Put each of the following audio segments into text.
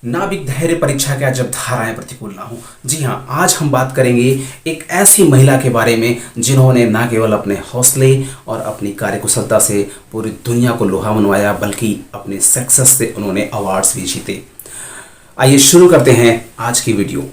नाविक धैर्य परीक्षा क्या जब धाराएं प्रतिकूल ना हो। जी हाँ, आज हम बात करेंगे एक ऐसी महिला के बारे में जिन्होंने न केवल अपने हौसले और अपनी कार्यकुशलता से पूरी दुनिया को लोहा मनवाया, बल्कि अपने सक्सेस से उन्होंने अवार्ड्स भी जीते। आइए शुरू करते हैं आज की वीडियो।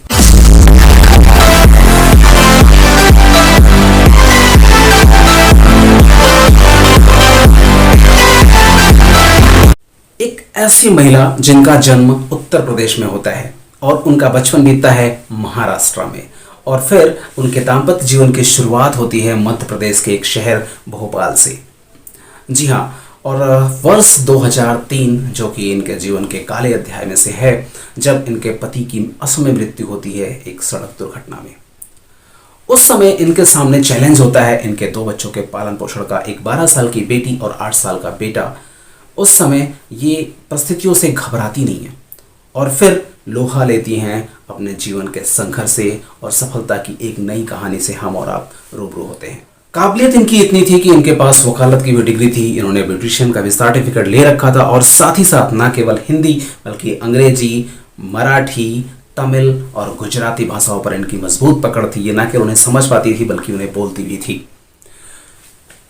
एक ऐसी महिला जिनका जन्म उत्तर प्रदेश में होता है और उनका बचपन बीतता है महाराष्ट्र में, और फिर उनके दाम्पत्य जीवन की शुरुआत होती है मध्य प्रदेश के एक शहर भोपाल से। जी हाँ, और वर्ष 2003 जो कि इनके जीवन के काले अध्याय में से है, जब इनके पति की असमय मृत्यु होती है एक सड़क दुर्घटना में। उस समय इनके सामने चैलेंज होता है इनके 2 बच्चों के पालन पोषण का, एक 12 साल की बेटी और 8 साल का बेटा। उस समय ये परिस्थितियों से घबराती नहीं है और फिर लोहा लेती हैं अपने जीवन के संघर्ष से, और सफलता की एक नई कहानी से हम और आप रूबरू होते हैं। काबिलियत इनकी इतनी थी कि इनके पास वकालत की भी डिग्री थी, इन्होंने ब्यूटिशियन का भी सर्टिफिकेट ले रखा था, और साथ ही साथ न केवल हिंदी बल्कि अंग्रेजी, मराठी, तमिल और गुजराती भाषाओं पर इनकी मजबूत पकड़ थी। ये न केवल उन्हें समझ पाती थी बल्कि उन्हें बोलती भी थी।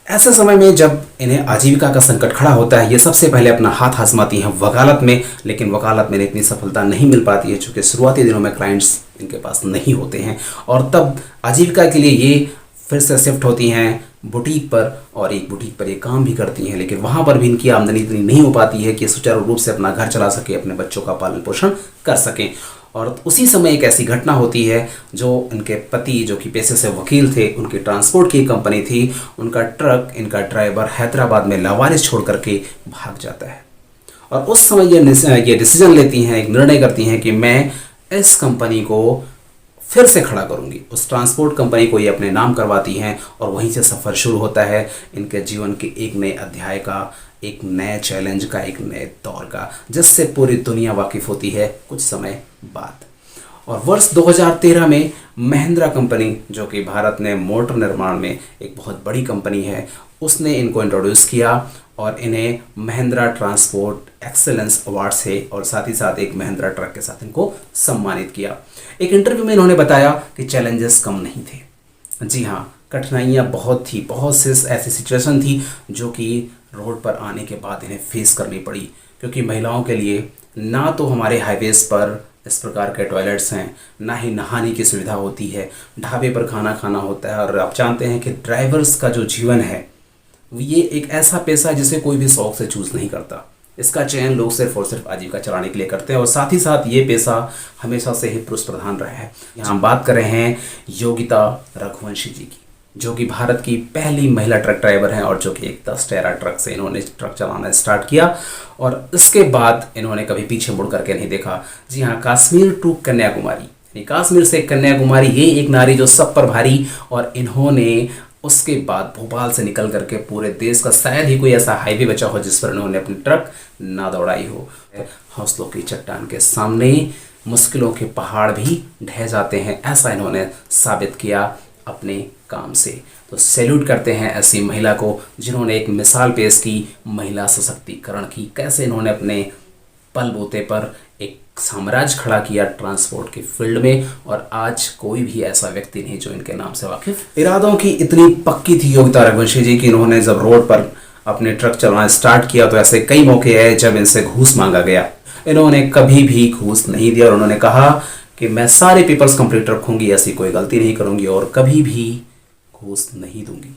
ऐसे समय में जब इन्हें आजीविका का संकट खड़ा होता है, ये सबसे पहले अपना हाथ आजमाती हैं वकालत में, लेकिन वकालत में इतनी सफलता नहीं मिल पाती है क्योंकि शुरुआती दिनों में क्लाइंट्स इनके पास नहीं होते हैं, और तब आजीविका के लिए ये फिर से शिफ्ट होती हैं बुटीक पर, और एक बुटीक पर ये काम भी करती हैं, लेकिन वहाँ पर भी इनकी आमदनी इतनी नहीं हो पाती है कि सुचारू रूप से अपना घर चला सके, अपने बच्चों का पालन पोषण कर सकें। और उसी समय एक ऐसी घटना होती है जो इनके पति, जो कि पेशे से वकील थे, उनकी ट्रांसपोर्ट की कंपनी थी, उनका ट्रक, इनका ड्राइवर हैदराबाद में लावारिस छोड़ करके भाग जाता है। और उस समय ये डिसीजन लेती हैं, एक निर्णय करती हैं कि मैं इस कंपनी को फिर से खड़ा करूंगी। उस ट्रांसपोर्ट कंपनी को ये अपने नाम करवाती हैं, और वहीं से सफ़र शुरू होता है इनके जीवन के एक नए अध्याय का, एक नए चैलेंज का, एक नए दौर का, जिससे पूरी दुनिया वाकिफ होती है कुछ समय बाद। और वर्ष 2013 में महिंद्रा कंपनी, जो कि भारत में मोटर निर्माण में एक बहुत बड़ी कंपनी है, उसने इनको इंट्रोड्यूस किया और इन्हें महिंद्रा ट्रांसपोर्ट एक्सेलेंस अवार्ड से, और साथ ही साथ एक महिंद्रा ट्रक के साथ इनको सम्मानित किया। एक इंटरव्यू में इन्होंने बताया कि चैलेंजेस कम नहीं थे। जी हाँ, कठिनाइयाँ बहुत थी, बहुत से ऐसी सिचुएशन थी जो कि रोड पर आने के बाद इन्हें फेस करनी पड़ी, क्योंकि महिलाओं के लिए ना तो हमारे हाईवेज पर इस प्रकार के टॉयलेट्स हैं, ना ही नहाने की सुविधा होती है, ढाबे पर खाना खाना होता है। और आप जानते हैं कि ड्राइवर्स का जो जीवन है ये एक ऐसा पेशा है जिसे कोई भी शौक से चूज़ नहीं करता। इसका चयन लोग सिर्फ और सिर्फ आजीविका चलाने के लिए करते हैं, और साथ ही साथ ये पेशा हमेशा से ही पुरुष प्रधान रहा है। यहाँ हम बात कर रहे हैं योगिता रघुवंशी जी की, जो कि भारत की पहली महिला ट्रक ड्राइवर हैं, और जो कि एक 10 टायरा ट्रक से इन्होंने ट्रक चलाना स्टार्ट किया, और इसके बाद इन्होंने कभी पीछे मुड़ करके नहीं देखा। जी हाँ, कश्मीर टू कन्याकुमारी, यानी कश्मीर से कन्याकुमारी, ये एक नारी जो सब पर भारी, और इन्होंने उसके बाद भोपाल से निकल करके पूरे देश का शायद ही कोई ऐसा हाईवे बचा हो जिस पर इन्होंने अपनी ट्रक ना दौड़ाई हो। हौसलों की चट्टान के सामने मुश्किलों के पहाड़ भी ढह जाते हैं, ऐसा इन्होंने साबित किया अपने काम से। तो सैल्यूट करते हैं ऐसी महिला को जिन्होंने एक मिसाल पेश की महिला सशक्तिकरण की, कैसे इन्होंने अपने बलबूते पर एक साम्राज्य खड़ा किया ट्रांसपोर्ट के फील्ड में, और आज कोई भी ऐसा व्यक्ति नहीं जो इनके नाम से वाकिफ। इरादों की इतनी पक्की थी योगिता रघुवंशी जी की, इन्होंने जब रोड पर अपने ट्रक चलाना स्टार्ट किया तो ऐसे कई मौके आए जब इनसे घूस मांगा गया। इन्होंने कभी भी घूस नहीं दिया, और उन्होंने कहा कि मैं सारे पेपर्स कंप्लीट रखूंगी, ऐसी कोई गलती नहीं करूंगी और कभी भी घूस नहीं दूंगी।